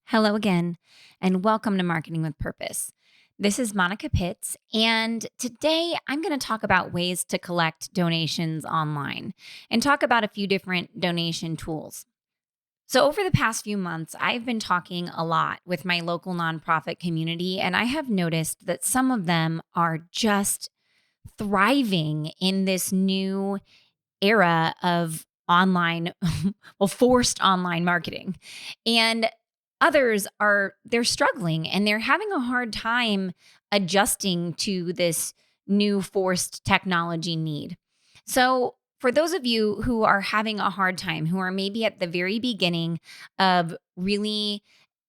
Hello again, and welcome to Marketing with Purpose. This is Monica Pitts, and today I'm going to talk about ways to collect donations online and talk about a few different donation tools. So, over the past few months, I've been talking a lot with my local nonprofit community, and I have noticed that some of them are just thriving in this new era of online, forced online marketing. And others they're struggling and they're having a hard time adjusting to this new forced technology need. So, for those of you who are having a hard time, who are maybe at the very beginning of really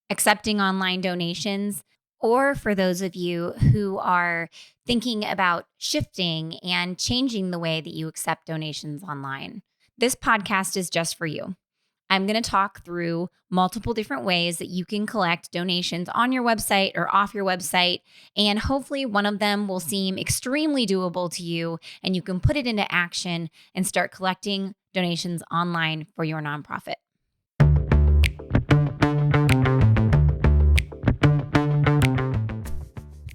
accepting online donations, or for those of you who are thinking about shifting and changing the way that you accept donations online, this podcast is just for you. I'm going to talk through multiple different ways that you can collect donations on your website or off your website. And hopefully, one of them will seem extremely doable to you, and you can put it into action and start collecting donations online for your nonprofit.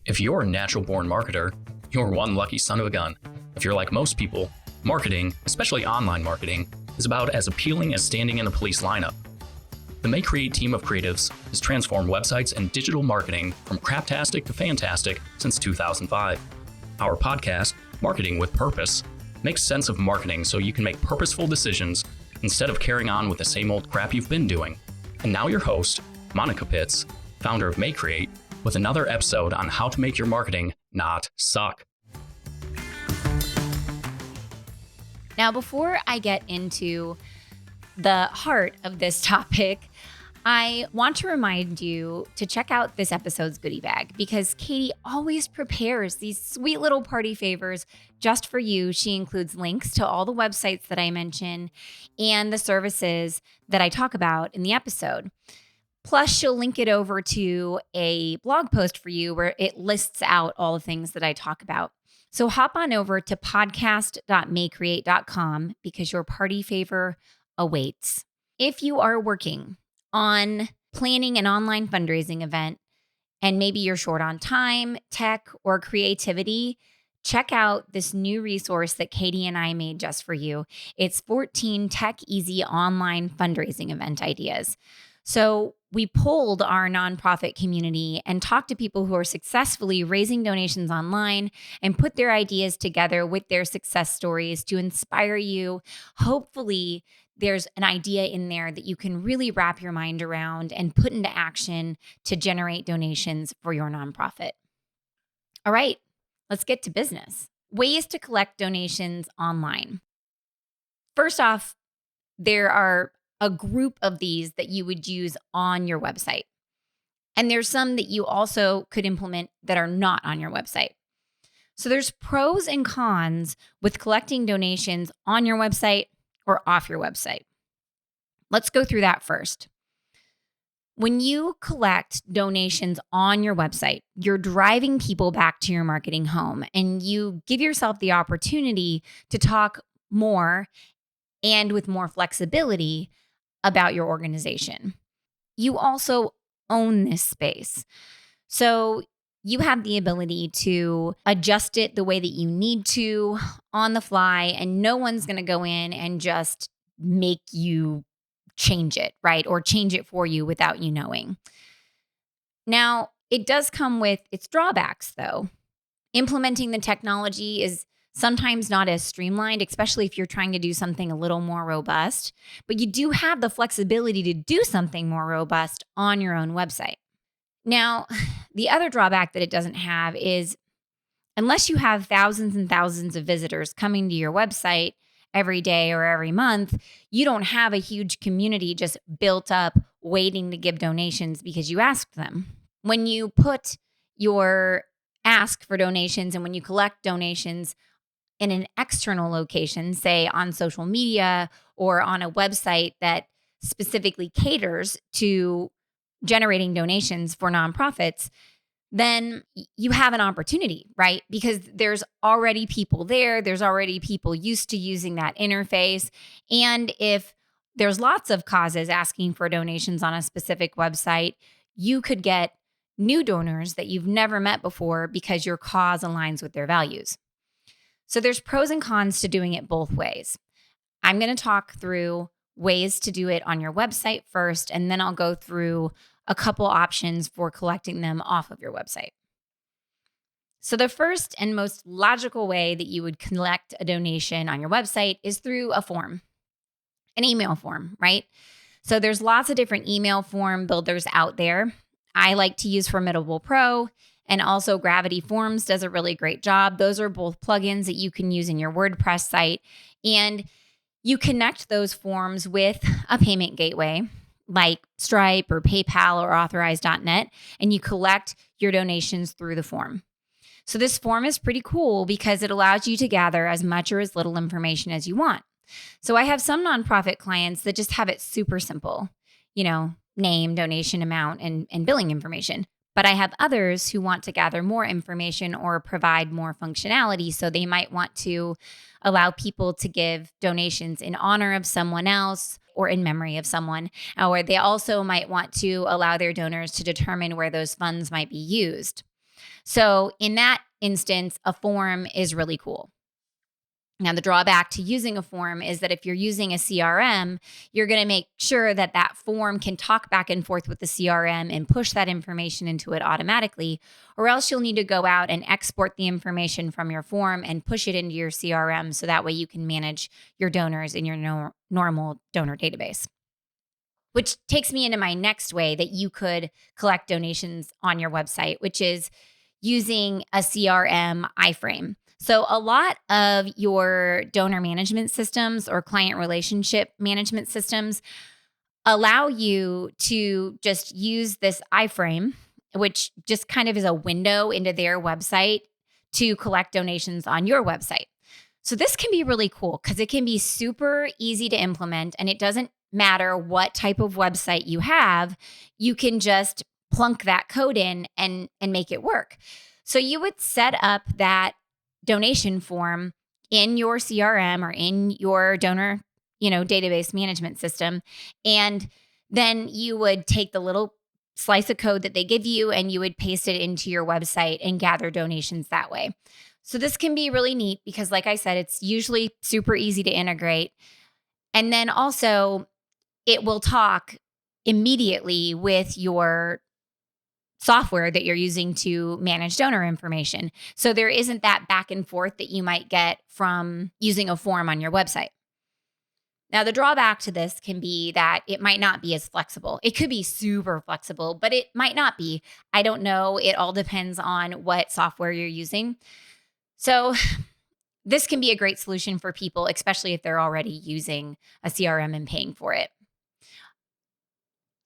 If you're a natural-born marketer, you're one lucky son of a gun. If you're like most people, marketing, especially online marketing, is about as appealing as standing in a police lineup. The May Create team of creatives has transformed websites and digital marketing from craptastic to fantastic since 2005. Our podcast, Marketing with Purpose, makes sense of marketing so you can make purposeful decisions instead of carrying on with the same old crap you've been doing. And now your host, Monica Pitts, founder of May Create, with another episode on how to make your marketing not suck. Now, before I get into the heart of this topic, I want to remind you to check out this episode's goodie bag because Katie always prepares these sweet little party favors just for you. She includes links to all the websites that I mention and the services that I talk about in the episode. Plus, she'll link it over to a blog post for you where it lists out all the things that I talk about. So hop on over to podcast.maycreate.com because your party favor awaits. If you are working on planning an online fundraising event and maybe you're short on time, tech, or creativity, check out this new resource that Katie and I made just for you. It's 14 tech easy online fundraising event ideas. So we polled our nonprofit community and talked to people who are successfully raising donations online and put their ideas together with their success stories to inspire you. Hopefully, there's an idea in there that you can really wrap your mind around and put into action to generate donations for your nonprofit. All right, let's get to business. Ways to collect donations online. First off, there are a group of these that you would use on your website. And there's some that you also could implement that are not on your website. So there's pros and cons with collecting donations on your website or off your website. Let's go through that first. When you collect donations on your website, you're driving people back to your marketing home and you give yourself the opportunity to talk more and with more flexibility about your organization. You also own this space. So you have the ability to adjust it the way that you need to on the fly, and no one's going to go in and just make you change it, right? Or change it for you without you knowing. Now, it does come with its drawbacks, though. Implementing the technology is sometimes not as streamlined, especially if you're trying to do something a little more robust, but you do have the flexibility to do something more robust on your own website. Now, the other drawback that it doesn't have is unless you have thousands and thousands of visitors coming to your website every day or every month, you don't have a huge community just built up waiting to give donations because you asked them. When you put your ask for donations and when you collect donations in an external location, say on social media or on a website that specifically caters to generating donations for nonprofits, then you have an opportunity, right? Because there's already people there. There's already people used to using that interface. And if There's lots of causes asking for donations on a specific website. You could get new donors that you've never met before because your cause aligns with their values. So there's pros and cons to doing it both ways. I'm going to talk through ways to do it on your website first, and then I'll go through a couple options for collecting them off of your website. So the first and most logical way that you would collect a donation on your website is through a form, an email form, right? So there's lots of different email form builders out there. I like to use Formidable Pro, and also Gravity Forms does a really great job. Those are both plugins that you can use in your WordPress site. And you connect those forms with a payment gateway like Stripe or PayPal or Authorize.net, and you collect your donations through the form. So this form is pretty cool because it allows you to gather as much or as little information as you want. So I have some nonprofit clients that just have it super simple, name, donation amount, and billing information. But I have others who want to gather more information or provide more functionality. So they might want to allow people to give donations in honor of someone else or in memory of someone. Or they also might want to allow their donors to determine where those funds might be used. So in that instance, a form is really cool. Now, the drawback to using a form is that if you're using a CRM, you're going to make sure that that form can talk back and forth with the CRM and push that information into it automatically, or else you'll need to go out and export the information from your form and push it into your CRM so that way you can manage your donors in your normal donor database. Which takes me into my next way that you could collect donations on your website, which is using a CRM Iframe. So a lot of your donor management systems or client relationship management systems allow you to just use this iframe, which just kind of is a window into their website to collect donations on your website. So this can be really cool because it can be super easy to implement, and it doesn't matter what type of website you have. You can just plunk that code in and make it work. So you would set up that donation form in your CRM or in your donor, database management system. And then you would take the little slice of code that they give you and you would paste it into your website and gather donations that way. So this can be really neat because, like I said, it's usually super easy to integrate. And then also it will talk immediately with your software that you're using to manage donor information. So there isn't that back and forth that you might get from using a form on your website. Now, the drawback to this can be that it might not be as flexible. It could be super flexible, but it might not be. I don't know. It all depends on what software you're using. So this can be a great solution for people, especially if they're already using a CRM and paying for it.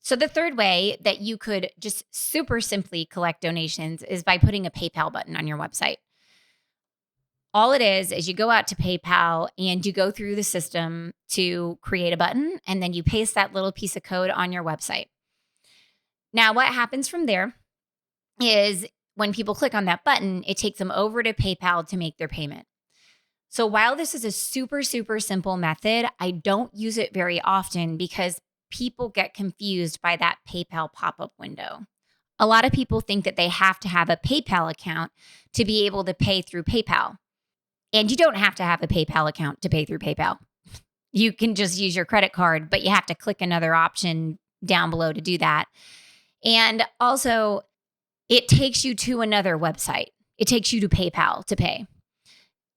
So the third way that you could just super simply collect donations is by putting a PayPal button on your website. All it is you go out to PayPal and you go through the system to create a button, and then you paste that little piece of code on your website. Now, what happens from there is when people click on that button, it takes them over to PayPal to make their payment. So while this is a super, super simple method, I don't use it very often because people get confused by that PayPal pop-up window. A lot of people think that they have to have a PayPal account to be able to pay through PayPal. And you don't have to have a PayPal account to pay through PayPal. You can just use your credit card, but you have to click another option down below to do that. And also, it takes you to another website. It takes you to PayPal to pay.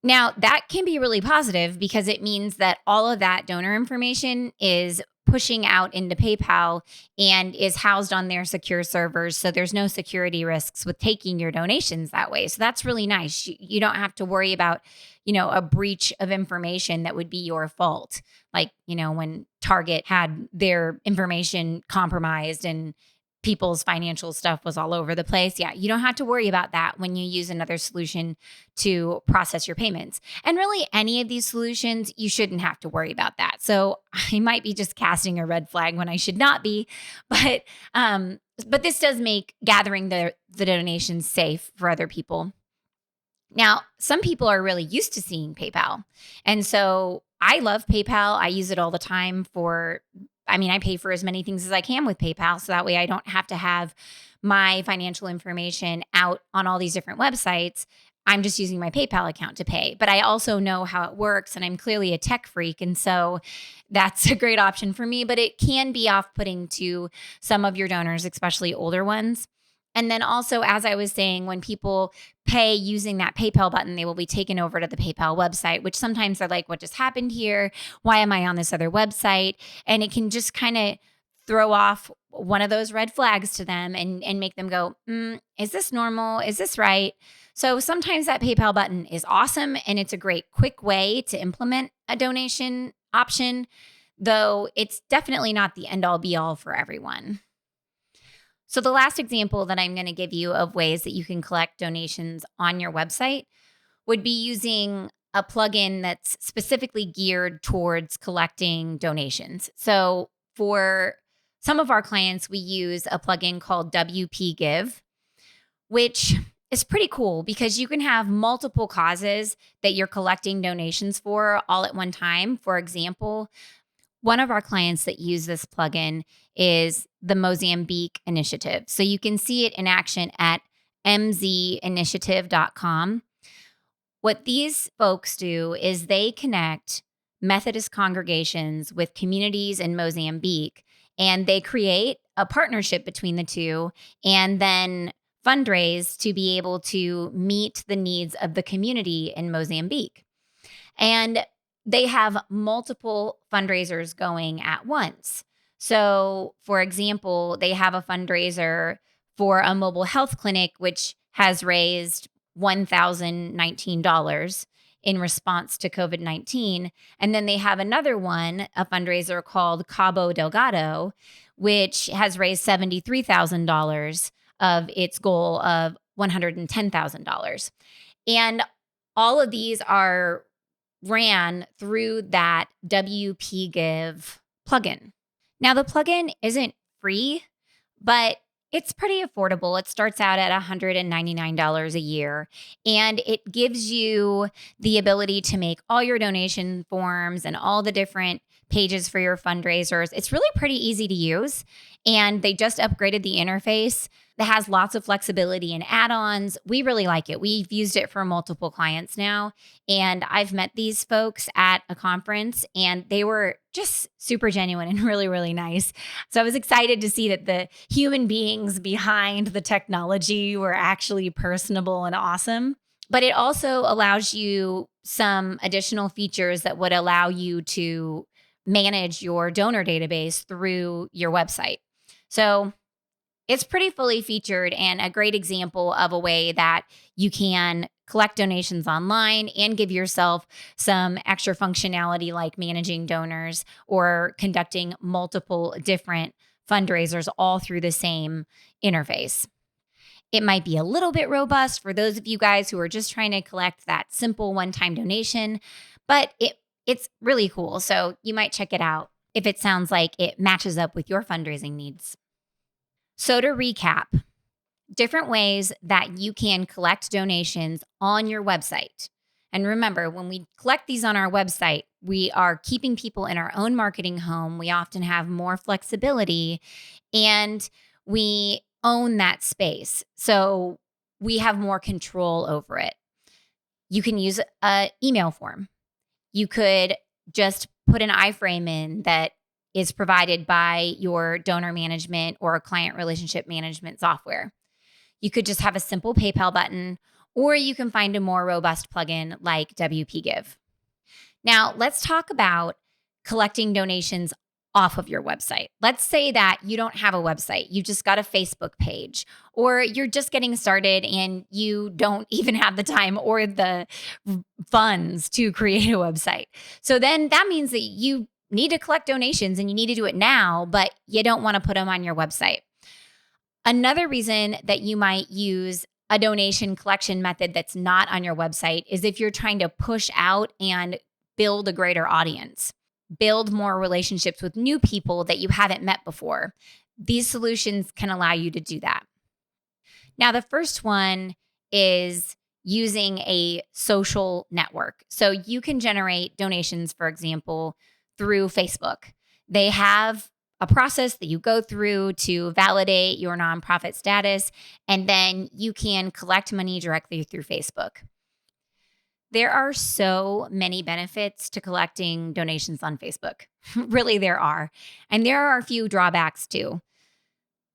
Now, that can be really positive because it means that all of that donor information is pushing out into PayPal and is housed on their secure servers. So there's no security risks with taking your donations that way. So that's really nice. You don't have to worry about, a breach of information that would be your fault. Like, when Target had their information compromised and people's financial stuff was all over the place. Yeah, you don't have to worry about that when you use another solution to process your payments. And really, any of these solutions, you shouldn't have to worry about that. So I might be just casting a red flag when I should not be, but this does make gathering the donations safe for other people. Now, some people are really used to seeing PayPal. And so I love PayPal. I use it all the time I pay for as many things as I can with PayPal. So that way I don't have to have my financial information out on all these different websites. I'm just using my PayPal account to pay. But I also know how it works, and I'm clearly a tech freak. And so that's a great option for me. But it can be off putting to some of your donors, especially older ones. And then also, as I was saying, when people pay using that PayPal button, they will be taken over to the PayPal website, which sometimes they're like, what just happened here? Why am I on this other website? And it can just kind of throw off one of those red flags to them and make them go, is this normal? Is this right? So sometimes that PayPal button is awesome, and it's a great quick way to implement a donation option, though it's definitely not the end all be all for everyone. So, the last example that I'm going to give you of ways that you can collect donations on your website would be using a plugin that's specifically geared towards collecting donations. So, for some of our clients, we use a plugin called WP Give, which is pretty cool because you can have multiple causes that you're collecting donations for all at one time. For example, one of our clients that use this plugin is the Mozambique Initiative. So you can see it in action at mzinitiative.com. What these folks do is they connect Methodist congregations with communities in Mozambique, and they create a partnership between the two and then fundraise to be able to meet the needs of the community in Mozambique. And they have multiple fundraisers going at once. So, for example, they have a fundraiser for a mobile health clinic, which has raised $1,019 in response to COVID-19. And then they have another one, a fundraiser called Cabo Delgado, which has raised $73,000 of its goal of $110,000. And all of these are ran through that WP Give plugin. Now, the plugin isn't free, but it's pretty affordable. It starts out at $199 a year, and it gives you the ability to make all your donation forms and all the different pages for your fundraisers. It's really pretty easy to use, and they just upgraded the interface that has lots of flexibility and add-ons. We really like it. We've used it for multiple clients now, and I've met these folks at a conference, and they were just super genuine and really, really nice. So I was excited to see that the human beings behind the technology were actually personable and awesome. But it also allows you some additional features that would allow you to manage your donor database through your website. So it's pretty fully featured and a great example of a way that you can collect donations online and give yourself some extra functionality like managing donors or conducting multiple different fundraisers all through the same interface. It might be a little bit robust for those of you guys who are just trying to collect that simple one-time donation, but it's really cool. So you might check it out if it sounds like it matches up with your fundraising needs. So to recap, different ways that you can collect donations on your website. And remember, when we collect these on our website, we are keeping people in our own marketing home. We often have more flexibility and we own that space. So we have more control over it. You can use an email form. You could just put an iframe in that is provided by your donor management or client relationship management software. You could just have a simple PayPal button, or you can find a more robust plugin like WP Give. Now, let's talk about collecting donations off of your website. Let's say that you don't have a website, you just got a Facebook page, or you're just getting started and you don't even have the time or the funds to create a website. So then that means that you need to collect donations and you need to do it now, but you don't want to put them on your website. Another reason that you might use a donation collection method that's not on your website is if you're trying to push out and build a greater audience, build more relationships with new people that you haven't met before. These solutions can allow you to do that. Now, the first one is using a social network. So you can generate donations, for example, through Facebook. They have a process that you go through to validate your nonprofit status, and then you can collect money directly through Facebook. There are so many benefits to collecting donations on Facebook. Really, there are. And there are a few drawbacks too.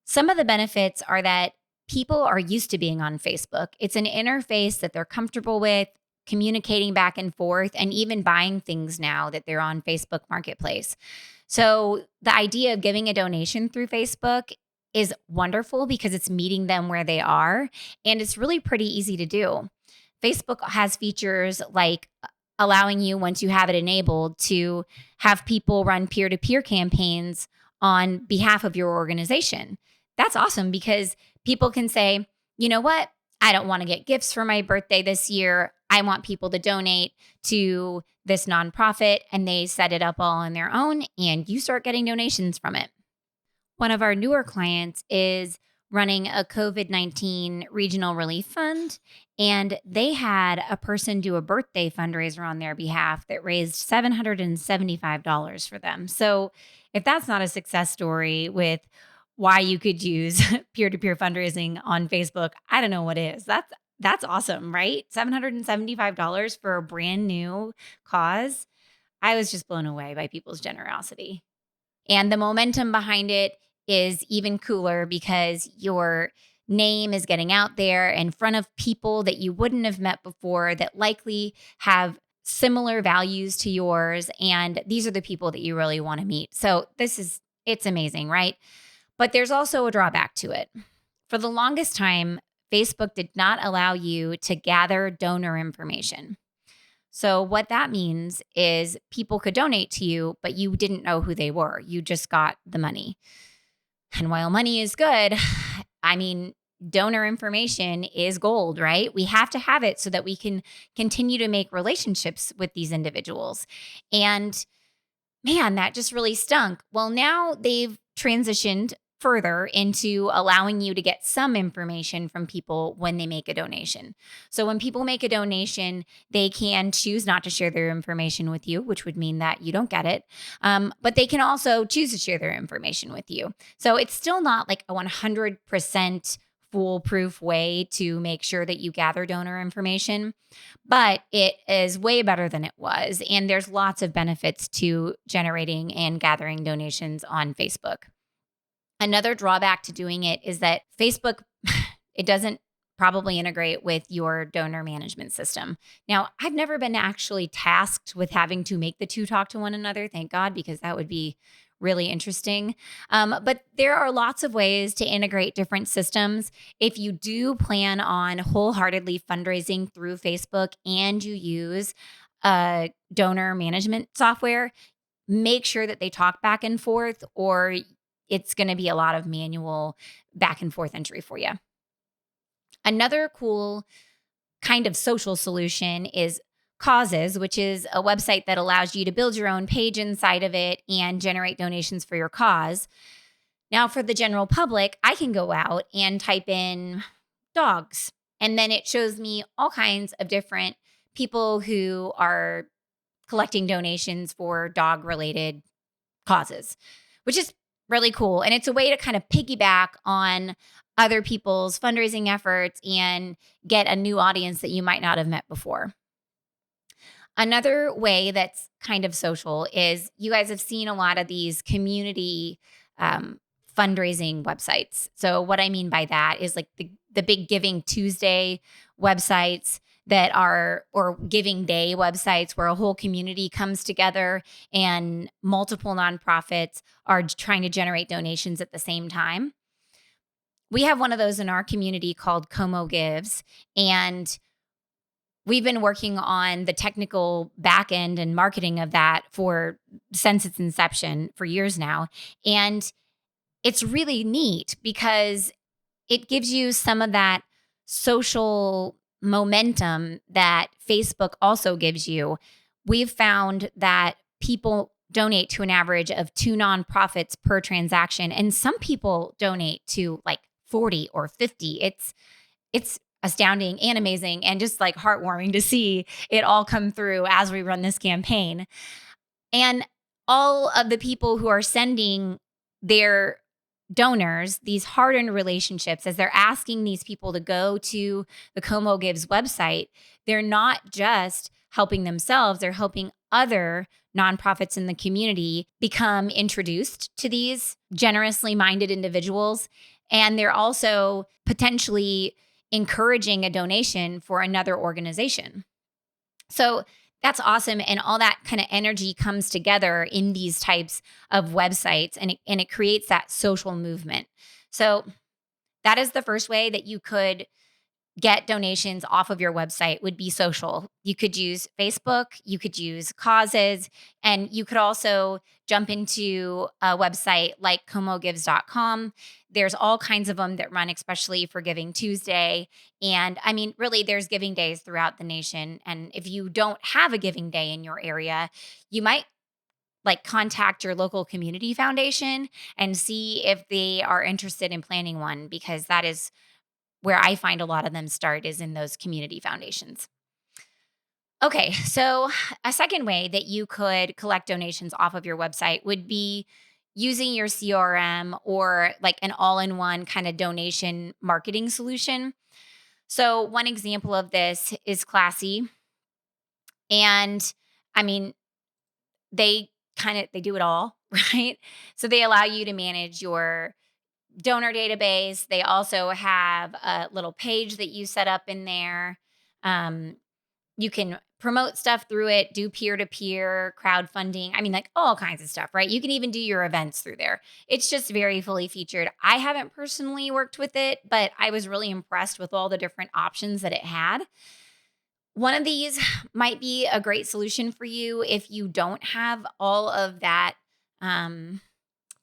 Some of the benefits are that people are used to being on Facebook. It's an interface that they're comfortable with, communicating back and forth, and even buying things now that they're on Facebook Marketplace. So the idea of giving a donation through Facebook is wonderful because it's meeting them where they are, and it's really pretty easy to do. Facebook has features like allowing you, once you have it enabled, to have people run peer to peer campaigns on behalf of your organization. That's awesome because people can say, you know what? I don't want to get gifts for my birthday this year. I want people to donate to this nonprofit, and they set it up all on their own, and you start getting donations from it. One of our newer clients is running a COVID-19 regional relief fund, and they had a person do a birthday fundraiser on their behalf that raised $775 for them. So, if that's not a success story with why you could use peer-to-peer fundraising on Facebook, I don't know what is. That's awesome, right? $775 for a brand new cause. I was just blown away by people's generosity. And the momentum behind it is even cooler because your name is getting out there in front of people that you wouldn't have met before that likely have similar values to yours. And these are the people that you really want to meet. So it's amazing, right? But there's also a drawback to it. For the longest time, Facebook did not allow you to gather donor information. So what that means is people could donate to you, but you didn't know who they were. You just got the money. And while money is good, I mean, donor information is gold, right? We have to have it so that we can continue to make relationships with these individuals. And man, that just really stunk. Well, now they've transitioned further into allowing you to get some information from people when they make a donation. So when people make a donation, they can choose not to share their information with you, which would mean that you don't get it. But they can also choose to share their information with you. So it's still not like a 100% foolproof way to make sure that you gather donor information, but it is way better than it was. And there's lots of benefits to generating and gathering donations on Facebook. Another drawback to doing it is that Facebook, it doesn't probably integrate with your donor management system. Now, I've never been actually tasked with having to make the two talk to one another, thank God, because that would be really interesting. But there are lots of ways to integrate different systems. If you do plan on wholeheartedly fundraising through Facebook and you use donor management software, make sure that they talk back and forth, or it's going to be a lot of manual back and forth entry for you. Another cool kind of social solution is Causes, which is a website that allows you to build your own page inside of it and generate donations for your cause. Now, for the general public, I can go out and type in dogs, and then it shows me all kinds of different people who are collecting donations for dog-related causes, which is really cool. And it's a way to kind of piggyback on other people's fundraising efforts and get a new audience that you might not have met before. Another way that's kind of social is you guys have seen a lot of these community fundraising websites. So what I mean by that is like the big Giving Tuesday websites that are, or Giving Day websites where a whole community comes together and multiple nonprofits are trying to generate donations at the same time. We have one of those in our community called Como Gives, and we've been working on the technical back end and marketing of that since its inception for years now. And it's really neat because it gives you some of that social momentum that Facebook also gives you. We've found that people donate to an average of 2 nonprofits per transaction, and some people donate to like 40 or 50. It's astounding and amazing and just like heartwarming to see it all come through as we run this campaign. And all of the people who are sending their donors these hard-earned relationships, as they're asking these people to go to the Como Gives website, they're not just helping themselves, they're helping other nonprofits in the community become introduced to these generously minded individuals. And they're also potentially encouraging a donation for another organization. So that's awesome. And all that kind of energy comes together in these types of websites, and it creates that social movement. So that is the first way that you could get donations off of your website, would be social. You could use Facebook, you could use causes, and you could also jump into a website like comogives.com. There's all kinds of them that run, especially for Giving Tuesday. And I mean, really, there's giving days throughout the nation. And if you don't have a giving day in your area, you might like contact your local community foundation and see if they are interested in planning one, because that is where I find a lot of them start, is in those community foundations. Okay, so a second way that you could collect donations off of your website would be using your CRM or like an all in one kind of donation marketing solution. So, one example of this is Classy. And I mean, they do it all, right? So, they allow you to manage your donor database. They also have a little page that you set up in there. Um, you can promote stuff through it, do peer to peer crowdfunding. I mean, like all kinds of stuff, right? You can even do your events through there. It's just very fully featured. I haven't personally worked with it, but I was really impressed with all the different options that it had. One of these might be a great solution for you if you don't have all of that um,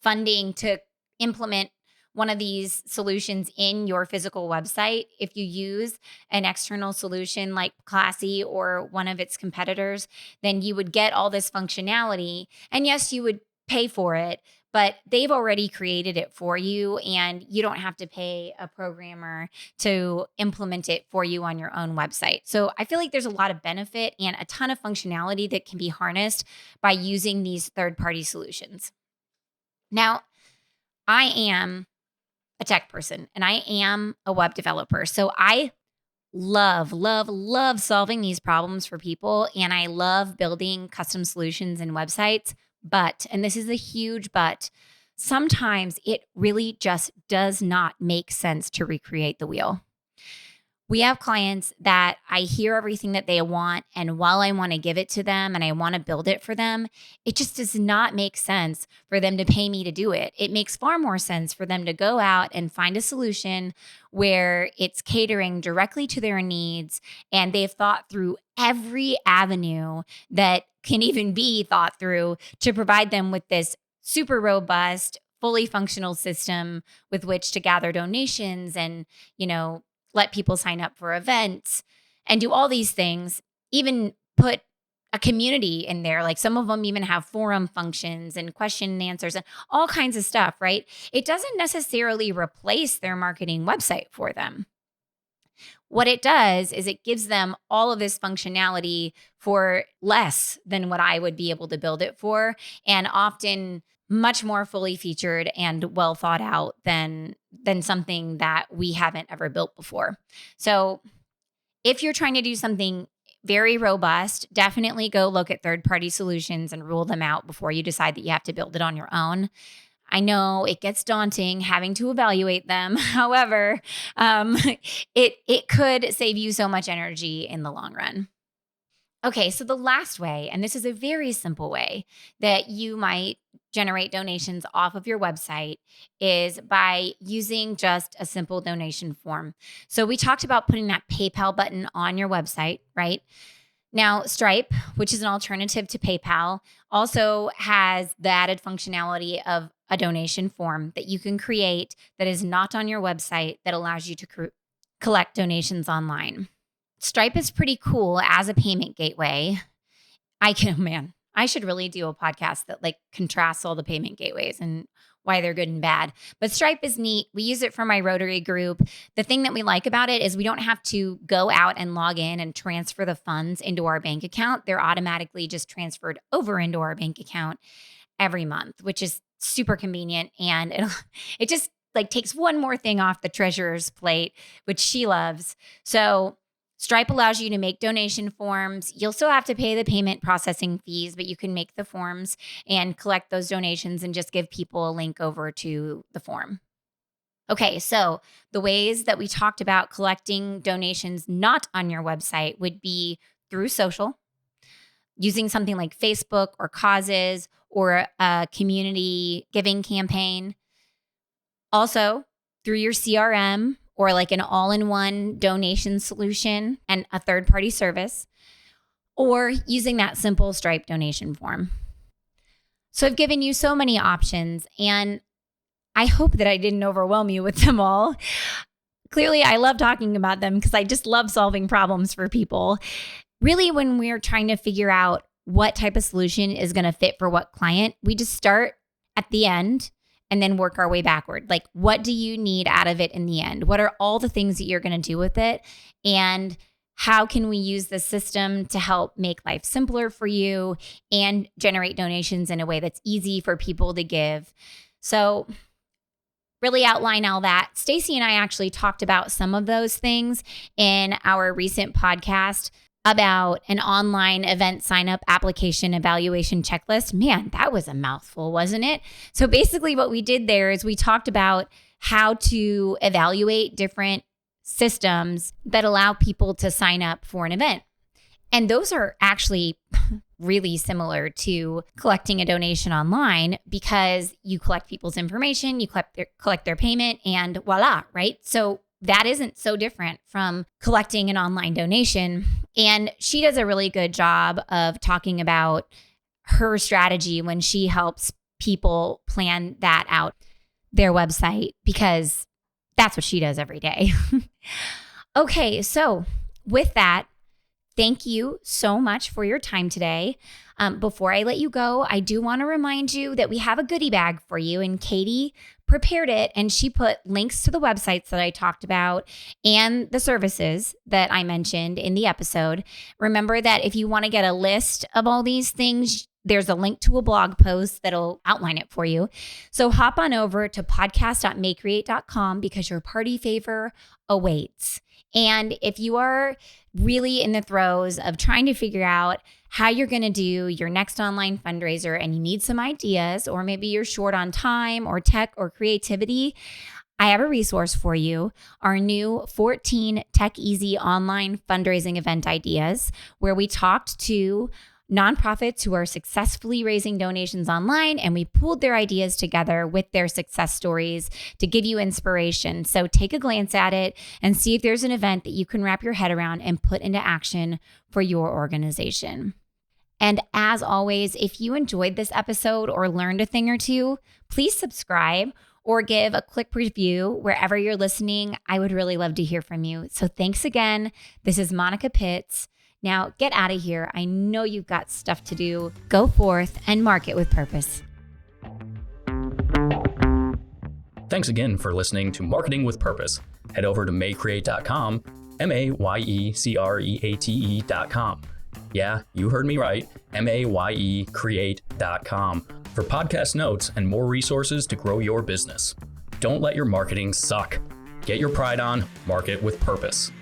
funding to implement one of these solutions in your physical website. If you use an external solution like Classy or one of its competitors, then you would get all this functionality. And yes, you would pay for it, but they've already created it for you, and you don't have to pay a programmer to implement it for you on your own website. So I feel like there's a lot of benefit and a ton of functionality that can be harnessed by using these third-party solutions. Now, I am a tech person and I am a web developer. So I love, love, love solving these problems for people. And I love building custom solutions and websites. But, and this is a huge but, sometimes it really just does not make sense to recreate the wheel. We have clients that I hear everything that they want, and while I want to give it to them and I want to build it for them, it just does not make sense for them to pay me to do it. It makes far more sense for them to go out and find a solution where it's catering directly to their needs, and they've thought through every avenue that can even be thought through to provide them with this super robust, fully functional system with which to gather donations and, let people sign up for events and do all these things, even put a community in there. Like some of them even have forum functions and question and answers and all kinds of stuff, right? It doesn't necessarily replace their marketing website for them. What it does is it gives them all of this functionality for less than what I would be able to build it for, and often much more fully featured and well thought out than something that we haven't ever built before. So, if you're trying to do something very robust, definitely go look at third-party solutions and rule them out before you decide that you have to build it on your own. I know it gets daunting having to evaluate them. However, it could save you so much energy in the long run. Okay, so the last way, and this is a very simple way that you might generate donations off of your website, is by using just a simple donation form. So we talked about putting that PayPal button on your website, right? Now, Stripe, which is an alternative to PayPal, also has the added functionality of a donation form that you can create that is not on your website that allows you to collect donations online. Stripe is pretty cool as a payment gateway. Man, I should really do a podcast that like contrasts all the payment gateways and why they're good and bad. But Stripe is neat. We use it for my Rotary group. The thing that we like about it is we don't have to go out and log in and transfer the funds into our bank account. They're automatically just transferred over into our bank account every month, which is super convenient. And it just like takes one more thing off the treasurer's plate, which she loves. So Stripe allows you to make donation forms. You'll still have to pay the payment processing fees, but you can make the forms and collect those donations and just give people a link over to the form. Okay, so the ways that we talked about collecting donations not on your website would be through social, using something like Facebook or Causes or a community giving campaign. Also, through your CRM or like an all-in-one donation solution and a third-party service, or using that simple Stripe donation form. So I've given you so many options, and I hope that I didn't overwhelm you with them all. Clearly, I love talking about them because I just love solving problems for people. Really, when we're trying to figure out what type of solution is going to fit for what client, we just start at the end and then work our way backward. Like, what do you need out of it in the end? What are all the things that you're going to do with it? And how can we use the system to help make life simpler for you and generate donations in a way that's easy for people to give? So really outline all that. Stacy and I actually talked about some of those things in our recent podcast about an online event sign-up application evaluation checklist. Man, that was a mouthful, wasn't it? So basically what we did there is we talked about how to evaluate different systems that allow people to sign up for an event. And those are actually really similar to collecting a donation online because you collect people's information, you collect their payment, and voila, right? So that isn't so different from collecting an online donation. And she does a really good job of talking about her strategy when she helps people plan that out, their website, because that's what she does every day. Okay, so with that, thank you so much for your time today. Before I let you go, I do want to remind you that we have a goodie bag for you, and Katie prepared it, and she put links to the websites that I talked about and the services that I mentioned in the episode. Remember that if you want to get a list of all these things, there's a link to a blog post that'll outline it for you. So hop on over to podcast.maycreate.com because your party favor awaits. And if you are really in the throes of trying to figure out how you're going to do your next online fundraiser and you need some ideas, or maybe you're short on time or tech or creativity, I have a resource for you, our new 14 Tech Easy online fundraising event ideas, where we talked to nonprofits who are successfully raising donations online, and we pooled their ideas together with their success stories to give you inspiration. So take a glance at it and see if there's an event that you can wrap your head around and put into action for your organization. And as always, if you enjoyed this episode or learned a thing or two, please subscribe or give a quick review wherever you're listening. I would really love to hear from you. So thanks again. This is Monica Pitts. Now get out of here. I know you've got stuff to do. Go forth and market with purpose. Thanks again for listening to Marketing with Purpose. Head over to maycreate.com, MAYECREATE.com. Yeah, you heard me right, MAYECreate.com for podcast notes and more resources to grow your business. Don't let your marketing suck. Get your pride on, market with purpose.